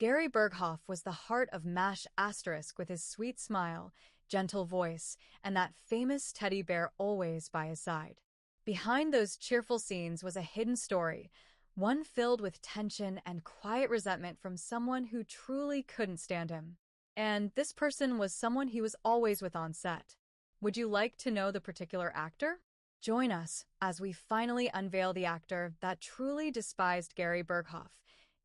Gary Berghoff was the heart of MASH asterisk with his sweet smile, gentle voice, and that famous teddy bear always by his side. Behind those cheerful scenes was a hidden story, one filled with tension and quiet resentment from someone who truly couldn't stand him. And this person was someone he was always with on set. Would you like to know the particular actor? Join us as we finally unveil the actor that truly despised Gary Berghoff,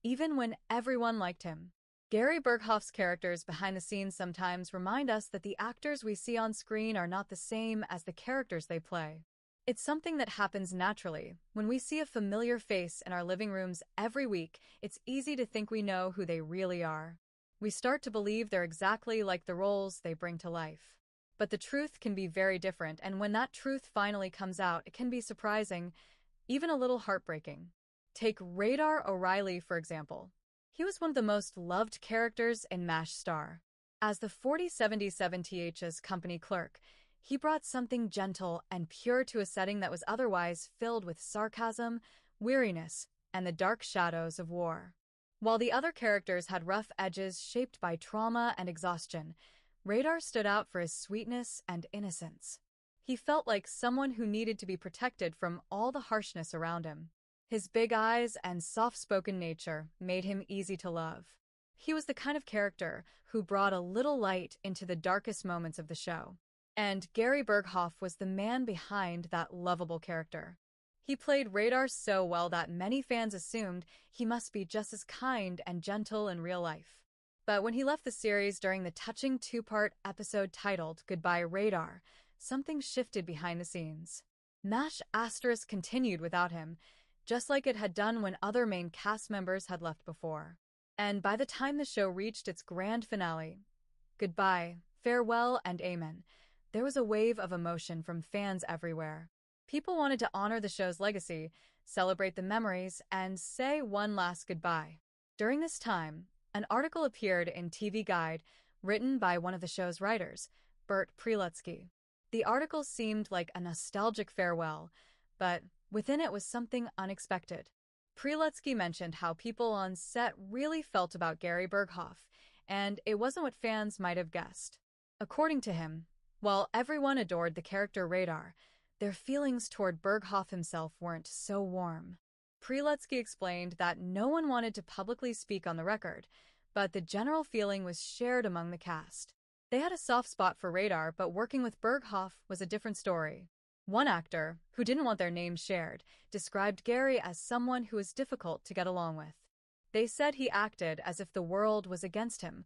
even when everyone liked him. Gary Berghoff's characters behind the scenes sometimes remind us that the actors we see on screen are not the same as the characters they play. It's something that happens naturally. When we see a familiar face in our living rooms every week, it's easy to think we know who they really are. We start to believe they're exactly like the roles they bring to life. But the truth can be very different, and when that truth finally comes out, it can be surprising, even a little heartbreaking. Take Radar O'Reilly, for example. He was one of the most loved characters in MASH Star. As the 4077th's company clerk, he brought something gentle and pure to a setting that was otherwise filled with sarcasm, weariness, and the dark shadows of war. While the other characters had rough edges shaped by trauma and exhaustion, Radar stood out for his sweetness and innocence. He felt like someone who needed to be protected from all the harshness around him. His big eyes and soft-spoken nature made him easy to love. He was the kind of character who brought a little light into the darkest moments of the show. And Gary Berghoff was the man behind that lovable character. He played Radar so well that many fans assumed he must be just as kind and gentle in real life. But when he left the series during the touching two-part episode titled Goodbye Radar, something shifted behind the scenes. MASH asterisk continued without him, just like it had done when other main cast members had left before. And by the time the show reached its grand finale, Goodbye, Farewell, and Amen, there was a wave of emotion from fans everywhere. People wanted to honor the show's legacy, celebrate the memories, and say one last goodbye. During this time, an article appeared in TV Guide, written by one of the show's writers, Bert Prelutsky. The article seemed like a nostalgic farewell, but within it was something unexpected. Prelutsky mentioned how people on set really felt about Gary Berghoff, and it wasn't what fans might have guessed. According to him, while everyone adored the character Radar, their feelings toward Berghoff himself weren't so warm. Prelutsky explained that no one wanted to publicly speak on the record, but the general feeling was shared among the cast. They had a soft spot for Radar, but working with Berghoff was a different story. One actor, who didn't want their name shared, described Gary as someone who was difficult to get along with. They said he acted as if the world was against him,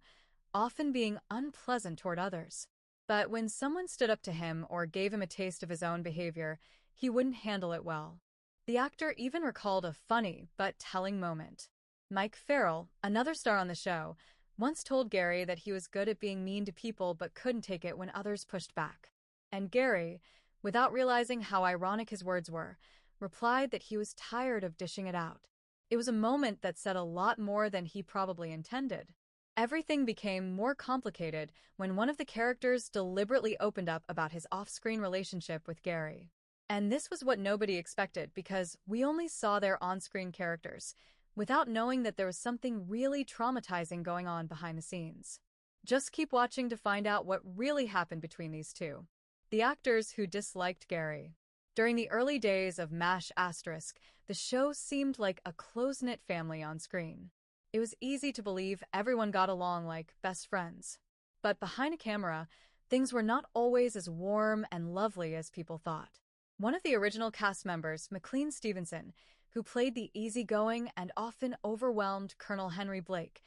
often being unpleasant toward others. But when someone stood up to him or gave him a taste of his own behavior, he wouldn't handle it well. The actor even recalled a funny but telling moment. Mike Farrell, another star on the show, once told Gary that he was good at being mean to people but couldn't take it when others pushed back. And Gary, without realizing how ironic his words were, replied that he was tired of dishing it out. It was a moment that said a lot more than he probably intended. Everything became more complicated when one of the characters deliberately opened up about his off-screen relationship with Gary. And this was what nobody expected because we only saw their on-screen characters, without knowing that there was something really traumatizing going on behind the scenes. Just keep watching to find out what really happened between these two. The actors who disliked Gary. During the early days of MASH asterisk, the show seemed like a close-knit family on screen. It was easy to believe everyone got along like best friends. But behind a camera, things were not always as warm and lovely as people thought. One of the original cast members, McLean Stevenson, who played the easygoing and often overwhelmed Colonel Henry Blake,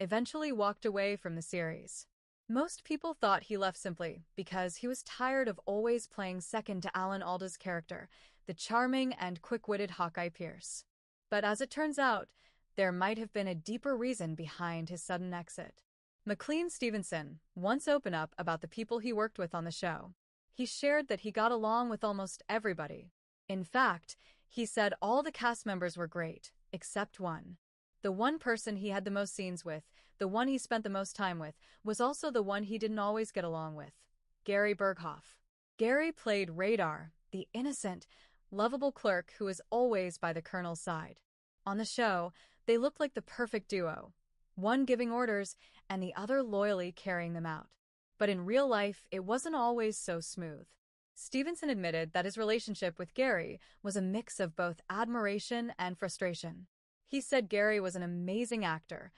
eventually walked away from the series. Most people thought he left simply because he was tired of always playing second to Alan Alda's character, the charming and quick-witted Hawkeye Pierce. But as it turns out, there might have been a deeper reason behind his sudden exit. McLean Stevenson once opened up about the people he worked with on the show. He shared that he got along with almost everybody. In fact, he said all the cast members were great, except one. The one person he had the most scenes with, the one he spent the most time with, was also the one he didn't always get along with, Gary Berghoff. Gary played Radar, the innocent, lovable clerk who was always by the colonel's side. On the show, they looked like the perfect duo. one giving orders and the other loyally carrying them out. But in real life, it wasn't always so smooth. Stevenson admitted that his relationship with Gary was a mix of both admiration and frustration. He said Gary was an amazing actor,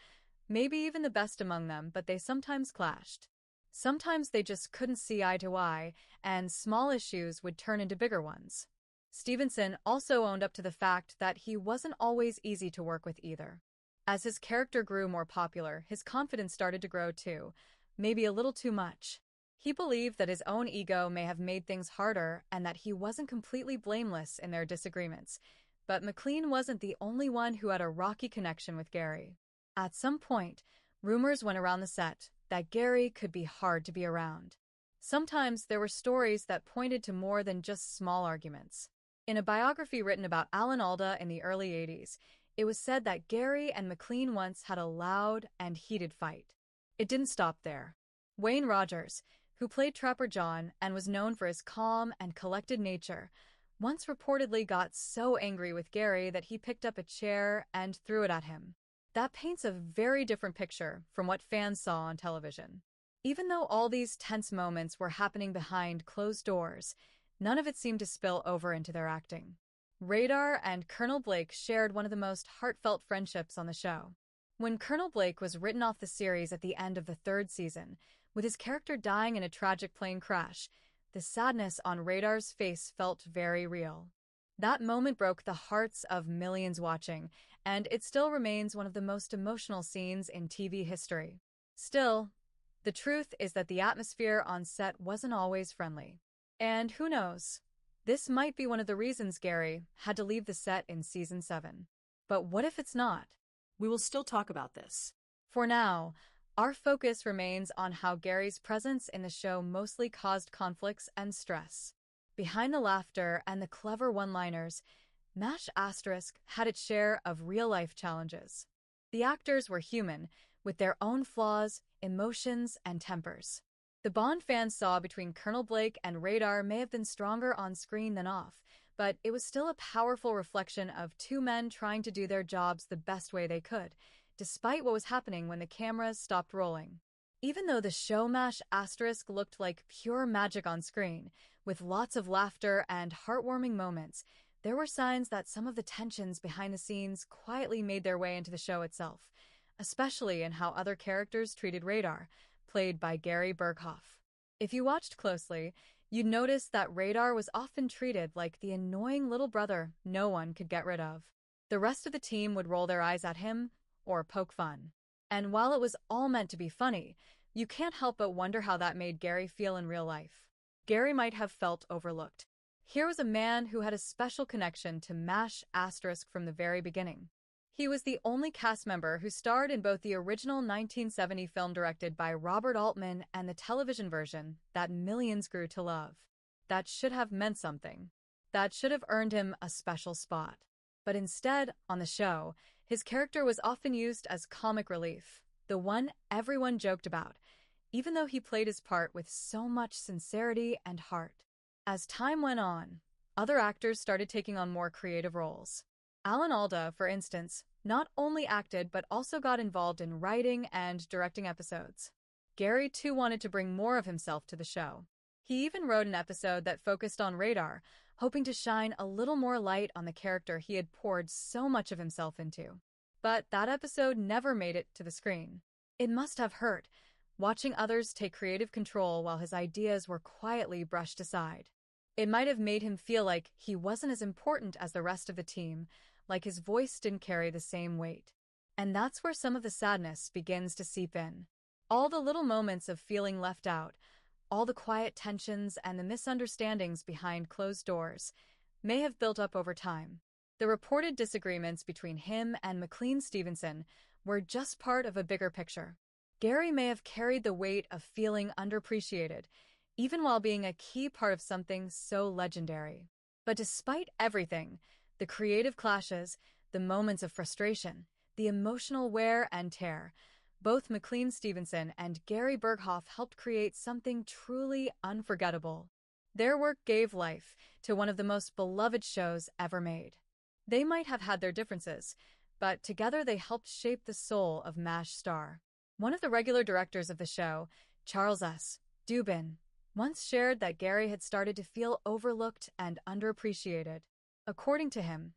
maybe even the best among them, but they sometimes clashed. Sometimes they just couldn't see eye to eye, and small issues would turn into bigger ones. Stevenson also owned up to the fact that he wasn't always easy to work with either. As his character grew more popular, his confidence started to grow too, maybe a little too much. He believed that his own ego may have made things harder and that he wasn't completely blameless in their disagreements. But McLean wasn't the only one who had a rocky connection with Gary. At some point, rumors went around the set that Gary could be hard to be around. Sometimes there were stories that pointed to more than just small arguments. In a biography written about Alan Alda in the early 80s, it was said that Gary and McLean once had a loud and heated fight. It didn't stop there. Wayne Rogers, who played Trapper John and was known for his calm and collected nature, once reportedly got so angry with Gary that he picked up a chair and threw it at him. That paints a very different picture from what fans saw on television. Even though all these tense moments were happening behind closed doors, none of it seemed to spill over into their acting. Radar and Colonel Blake shared one of the most heartfelt friendships on the show. When Colonel Blake was written off the series at the end of the third season, with his character dying in a tragic plane crash, the sadness on Radar's face felt very real. That moment broke the hearts of millions watching, and it still remains one of the most emotional scenes in TV history. Still, the truth is that the atmosphere on set wasn't always friendly. And who knows? This might be one of the reasons Gary had to leave the set in Season 7. But what if it's not? We will still talk about this. For now, our focus remains on how Gary's presence in the show mostly caused conflicts and stress. Behind the laughter and the clever one-liners, MASH Asterisk had its share of real-life challenges. The actors were human, with their own flaws, emotions, and tempers. The bond fans saw between Colonel Blake and Radar may have been stronger on screen than off, but it was still a powerful reflection of two men trying to do their jobs the best way they could, despite what was happening when the cameras stopped rolling. Even though the show MASH Asterisk looked like pure magic on screen, with lots of laughter and heartwarming moments, there were signs that some of the tensions behind the scenes quietly made their way into the show itself, especially in how other characters treated Radar, played by Gary Berghoff. If you watched closely, you'd notice that Radar was often treated like the annoying little brother no one could get rid of. The rest of the team would roll their eyes at him or poke fun. And while it was all meant to be funny, you can't help but wonder how that made Gary feel in real life. Gary might have felt overlooked. Here was a man who had a special connection to MASH Asterisk from the very beginning. He was the only cast member who starred in both the original 1970 film directed by Robert Altman and the television version that millions grew to love. That should have meant something. That should have earned him a special spot. But instead, on the show, his character was often used as comic relief, the one everyone joked about, even though he played his part with so much sincerity and heart. As time went on, other actors started taking on more creative roles. Alan Alda, for instance, not only acted but also got involved in writing and directing episodes. Gary, too, wanted to bring more of himself to the show. He even wrote an episode that focused on Radar, hoping to shine a little more light on the character he had poured so much of himself into. But that episode never made it to the screen. It must have hurt, watching others take creative control while his ideas were quietly brushed aside. It might have made him feel like he wasn't as important as the rest of the team, like his voice didn't carry the same weight. And that's where some of the sadness begins to seep in. All the little moments of feeling left out, all the quiet tensions and the misunderstandings behind closed doors, may have built up over time. The reported disagreements between him and McLean Stevenson were just part of a bigger picture. Gary may have carried the weight of feeling underappreciated, even while being a key part of something so legendary. But despite everything, the creative clashes, the moments of frustration, the emotional wear and tear, both McLean Stevenson and Gary Berghoff helped create something truly unforgettable. Their work gave life to one of the most beloved shows ever made. They might have had their differences, but together they helped shape the soul of MASH star. One of the regular directors of the show, Charles S. Dubin, once shared that Gary had started to feel overlooked and underappreciated. According to him,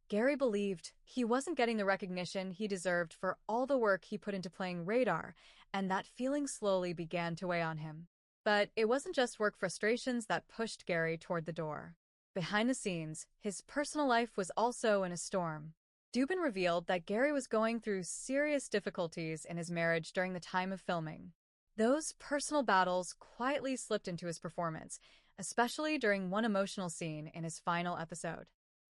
Gary believed he wasn't getting the recognition he deserved for all the work he put into playing Radar, and that feeling slowly began to weigh on him. But it wasn't just work frustrations that pushed Gary toward the door. Behind the scenes, his personal life was also in a storm. Dubin revealed that Gary was going through serious difficulties in his marriage during the time of filming. Those personal battles quietly slipped into his performance, especially during one emotional scene in his final episode.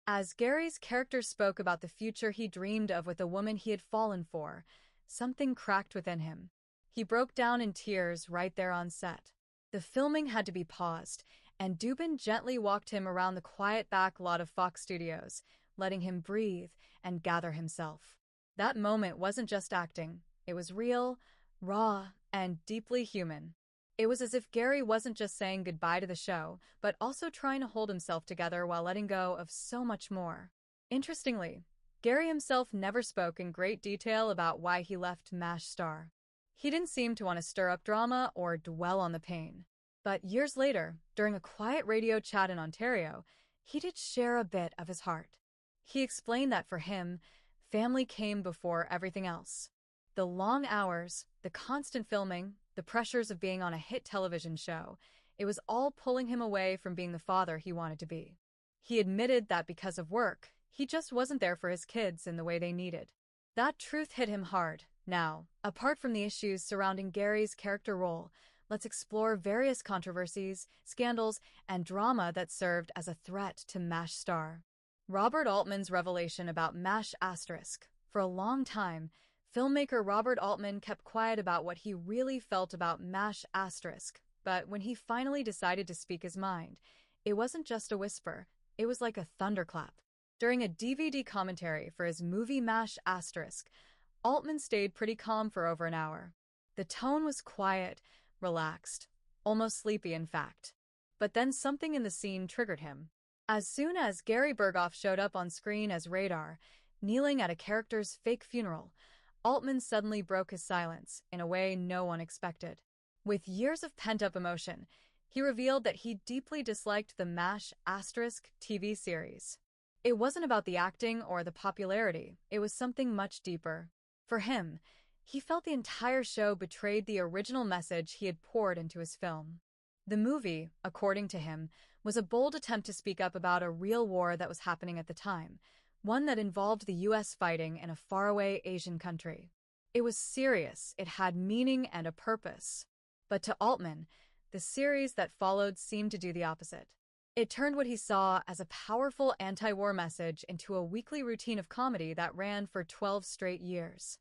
As Gary's character spoke about the future he dreamed of with the woman he had fallen for, something cracked within him. He broke down in tears right there on set. The filming had to be paused, and Dubin gently walked him around the quiet back lot of Fox Studios, letting him breathe and gather himself. That moment wasn't just acting. It was real, raw, and deeply human. It was as if Gary wasn't just saying goodbye to the show, but also trying to hold himself together while letting go of so much more. Interestingly, Gary himself never spoke in great detail about why he left MASH star. He didn't seem to want to stir up drama or dwell on the pain. But years later, during a quiet radio chat in Ontario, he did share a bit of his heart. He explained that for him, family came before everything else. The long hours, the constant filming, the pressures of being on a hit television show, it was all pulling him away from being the father he wanted to be. He admitted that because of work, he just wasn't there for his kids in the way they needed. That truth hit him hard. Now, apart from the issues surrounding Gary's character role, let's explore various controversies, scandals, and drama that served as a threat to MASH star. Robert Altman's revelation about MASH*. For a long time, filmmaker Robert Altman kept quiet about what he really felt about MASH*, but when he finally decided to speak his mind, it wasn't just a whisper, it was like a thunderclap. During a DVD commentary for his movie MASH*, Altman stayed pretty calm for over an hour. The tone was quiet, relaxed, almost sleepy in fact. But then something in the scene triggered him. As soon as Gary Berghoff showed up on screen as Radar, kneeling at a character's fake funeral, Altman suddenly broke his silence in a way no one expected. With years of pent-up emotion, he revealed that he deeply disliked the MASH*. TV series. It wasn't about the acting or the popularity, it was something much deeper. For him, he felt the entire show betrayed the original message he had poured into his film. The movie, according to him, was a bold attempt to speak up about a real war that was happening at the time, one that involved the U.S. fighting in a faraway Asian country. It was serious, it had meaning and a purpose. But to Altman, the series that followed seemed to do the opposite. It turned what he saw as a powerful anti-war message into a weekly routine of comedy that ran for 12 straight years.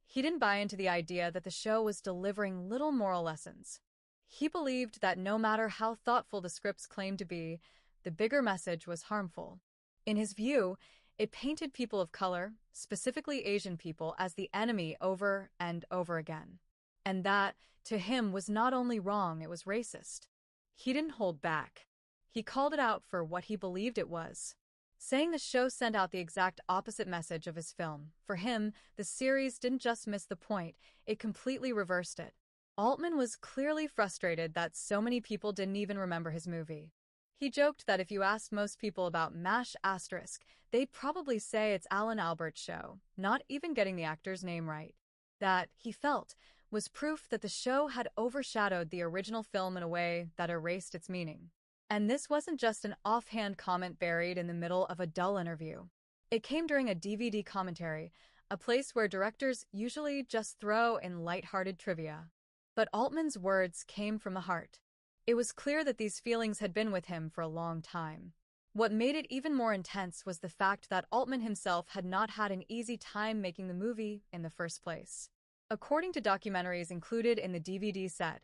He didn't buy into the idea that the show was delivering little moral lessons. He believed that no matter how thoughtful the scripts claimed to be, the bigger message was harmful. In his view, it painted people of color, specifically Asian people, as the enemy over and over again. And that, to him, was not only wrong, it was racist. He didn't hold back. He called it out for what he believed it was, saying the show sent out the exact opposite message of his film. For him, the series didn't just miss the point, it completely reversed it. Altman was clearly frustrated that so many people didn't even remember his movie. He joked that if you asked most people about MASH*, they'd probably say it's Alan Albert's show, not even getting the actor's name right. That, he felt, was proof that the show had overshadowed the original film in a way that erased its meaning. And this wasn't just an offhand comment buried in the middle of a dull interview. It came during a DVD commentary, a place where directors usually just throw in lighthearted trivia. But Altman's words came from the heart. It was clear that these feelings had been with him for a long time. What made it even more intense was the fact that Altman himself had not had an easy time making the movie in the first place. According to documentaries included in the DVD set,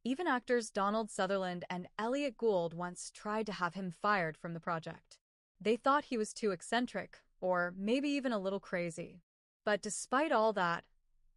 even actors Donald Sutherland and Elliot Gould once tried to have him fired from the project. They thought he was too eccentric, or maybe even a little crazy. But despite all that,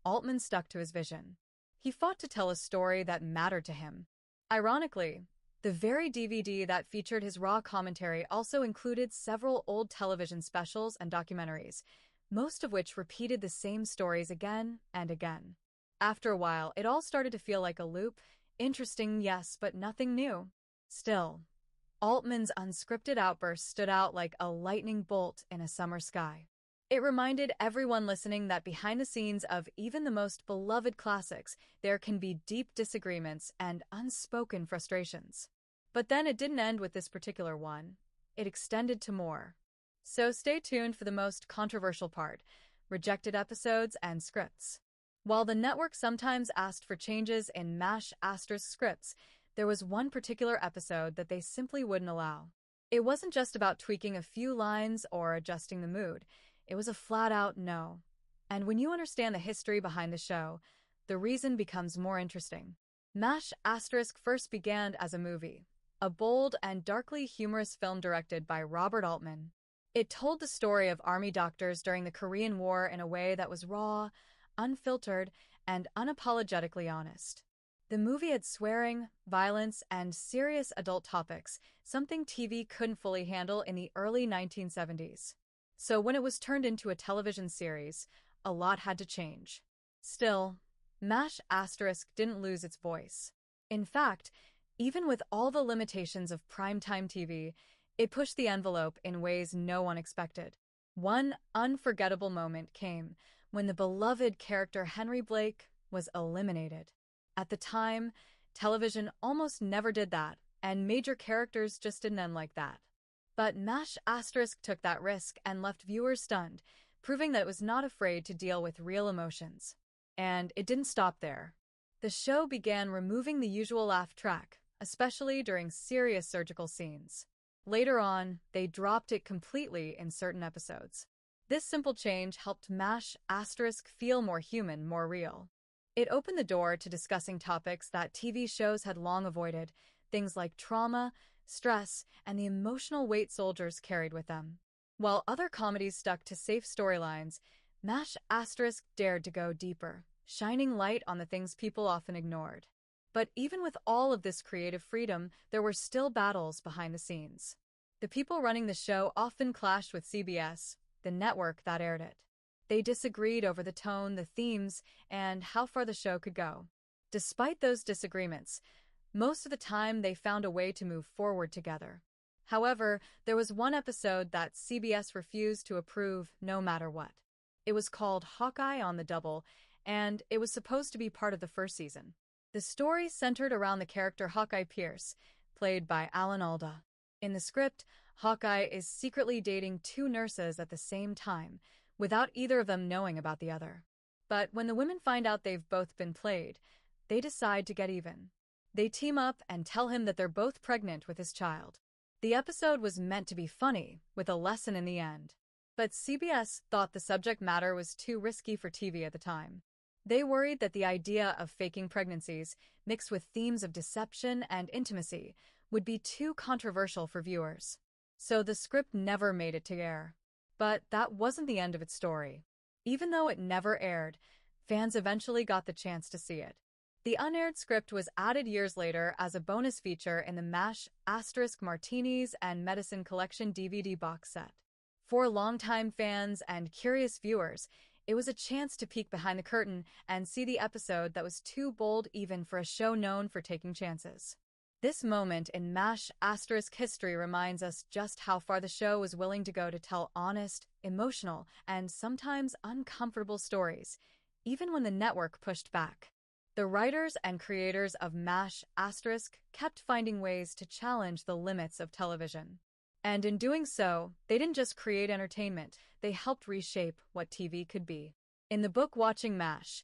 Altman stuck to his vision. He fought to tell a story that mattered to him. Ironically, the very DVD that featured his raw commentary also included several old television specials and documentaries, most of which repeated the same stories again and again. After a while, it all started to feel like a loop. Interesting, yes, but nothing new. Still, Altman's unscripted outburst stood out like a lightning bolt in a summer sky. It reminded everyone listening that behind the scenes of even the most beloved classics, there can be deep disagreements and unspoken frustrations. But then it didn't end with this particular one. It extended to more. So stay tuned for the most controversial part: rejected episodes and scripts. While the network sometimes asked for changes in MASH asterisk scripts, there was one particular episode that they simply wouldn't allow. It wasn't just about tweaking a few lines or adjusting the mood. It was a flat-out no. And when you understand the history behind the show, the reason becomes more interesting. MASH asterisk first began as a movie, a bold and darkly humorous film directed by Robert Altman. It told the story of army doctors during the Korean War in a way that was raw, unfiltered, and unapologetically honest. The movie had swearing, violence, and serious adult topics, something TV couldn't fully handle in the early 1970s. So when it was turned into a television series, a lot had to change. Still, MASH asterisk didn't lose its voice. In fact, even with all the limitations of primetime TV, it pushed the envelope in ways no one expected. One unforgettable moment came when the beloved character Henry Blake was eliminated. At the time, television almost never did that, and major characters just didn't end like that. But MASH asterisk took that risk and left viewers stunned, proving that it was not afraid to deal with real emotions. And it didn't stop there. The show began removing the usual laugh track, especially during serious surgical scenes. Later on, they dropped it completely in certain episodes. This simple change helped MASH asterisk feel more human, more real. It opened the door to discussing topics that TV shows had long avoided, things like trauma, stress, and the emotional weight soldiers carried with them. While other comedies stuck to safe storylines, MASH asterisk dared to go deeper, shining light on the things people often ignored. But even with all of this creative freedom, there were still battles behind the scenes. The people running the show often clashed with CBS, the network that aired it. They disagreed over the tone, the themes, and how far the show could go. Despite those disagreements, most of the time they found a way to move forward together. However, there was one episode that CBS refused to approve no matter what. It was called Hawkeye on the Double, and it was supposed to be part of the first season. The story centered around the character Hawkeye Pierce, played by Alan Alda. In the script, Hawkeye is secretly dating two nurses at the same time, without either of them knowing about the other. But when the women find out they've both been played, they decide to get even. They team up and tell him that they're both pregnant with his child. The episode was meant to be funny, with a lesson in the end. But CBS thought the subject matter was too risky for TV at the time. They worried that the idea of faking pregnancies, mixed with themes of deception and intimacy, would be too controversial for viewers. So the script never made it to air. But that wasn't the end of its story. Even though it never aired, fans eventually got the chance to see it. The unaired script was added years later as a bonus feature in the MASH asterisk Martinis and Medicine Collection DVD box set. For longtime fans and curious viewers, it was a chance to peek behind the curtain and see the episode that was too bold even for a show known for taking chances. This moment in MASH asterisk history reminds us just how far the show was willing to go to tell honest, emotional, and sometimes uncomfortable stories, even when the network pushed back. The writers and creators of MASH asterisk kept finding ways to challenge the limits of television. And in doing so, they didn't just create entertainment, they helped reshape what TV could be. In the book Watching MASH,